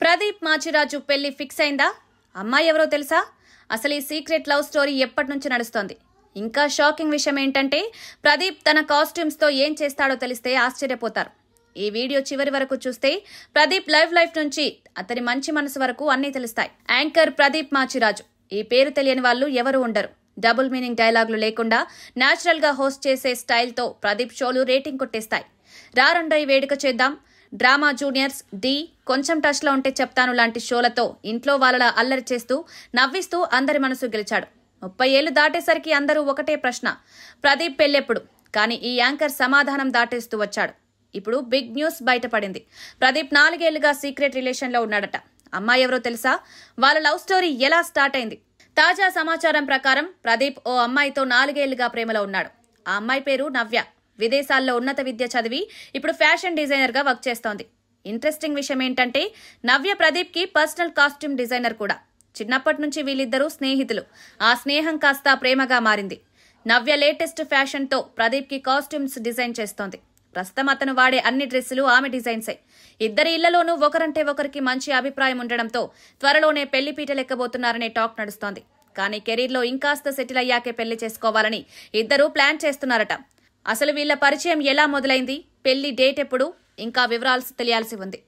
ప్రదీప్ మాచిరాజు పెళ్లి ఫిక్స్ అయిందా? అమ్మాయి ఎవరో తెలుసా? అసలు ఈ సీక్రెట్ లవ్ స్టోరీ ఎప్పటి నుంచి నడుస్తోంది? ఇంకా షాకింగ్ విషయం ఏంటంటే ప్రదీప్ తన కాస్ట్యూమ్స్ తో ఏం చేస్తాడో తెలిస్తే ఆశ్చర్యపోతారు. ఈ వీడియో చివరి వరకు చూస్తే ప్రదీప్ లైఫ్ నుంచి అతని మంచి మనసు వరకు అన్నీ తెలుస్తాయి. యాంకర్ ప్రదీప్ మాచిరాజు, ఈ పేరు తెలియని వాళ్ళు ఎవరు ఉండరు. డబుల్ మీనింగ్ డైలాగులు లేకుండా న్యాచురల్ గా హోస్ట్ చేసే స్టైల్ తో ప్రదీప్ షోలు రేటింగ్ కొట్టేస్తాయి. రారండై వేడుక చేద్దాం, డ్రామా జూనియర్స్, డి, కొంచెం టచ్ లో ఉంటే చెప్తాను లాంటి షోలతో ఇంట్లో వాళ్ళలా అల్లరి చేస్తూ నవ్విస్తూ అందరి మనసు గెలిచాడు. 30 ఏళ్లు దాటేసరికి అందరూ ఒకటే ప్రశ్న, ప్రదీప్ పెళ్ళెప్పుడు? కానీ ఈ యాంకర్ సమాధానం దాటేస్తూ వచ్చాడు. ఇప్పుడు బిగ్ న్యూస్ బయటపడింది. ప్రదీప్ 4 ఏళ్లుగా సీక్రెట్ రిలేషన్ లో ఉన్నాడట. అమ్మాయి ఎవరో తెలుసా? వాళ్ళ లవ్ స్టోరీ ఎలా స్టార్ట్ అయింది? తాజా సమాచారం ప్రకారం ప్రదీప్ ఓ అమ్మాయితో 4 ఏళ్లుగా ప్రేమలో ఉన్నాడు. ఆ అమ్మాయి పేరు నవ్య. విదేశాల్లో ఉన్నత విద్య చదివి ఇప్పుడు ఫ్యాషన్ డిజైనర్ గా వర్క్ చేస్తోంది. ఇంట్రెస్టింగ్ విషయం ఏంటంటే నవ్య ప్రదీప్ కి పర్సనల్ కాస్ట్యూమ్ డిజైనర్ కూడా. చిన్నప్పటి నుంచి వీళ్ళిద్దరూ స్నేహితులు. ఆ స్నేహం కాస్త ప్రేమగా మారింది. నవ్య లేటెస్ట్ ఫ్యాషన్ తో ప్రదీప్ కి కాస్ట్యూమ్స్ డిజైన్ చేస్తోంది. ప్రస్తుతం అతను వాడే అన్ని డ్రెస్సులు ఆమె డిజైన్సే. ఇద్దరి ఇళ్లలోనూ ఒకరంటే ఒకరికి మంచి అభిప్రాయం ఉండడంతో త్వరలోనే పెళ్లి పీటలెక్కబోతున్నారనే టాక్ నడుస్తోంది. కానీ కెరీర్ లో ఇంకాస్త సెటిల్ అయ్యాకే పెళ్లి చేసుకోవాలని ఇద్దరూ ప్లాన్ చేస్తున్నారట. అసలు వీళ్ల పరిచయం ఎలా మొదలైంది, పెళ్లి డేట్ ఎప్పుడు, ఇంకా వివరాలు తెలియాల్సి ఉంది.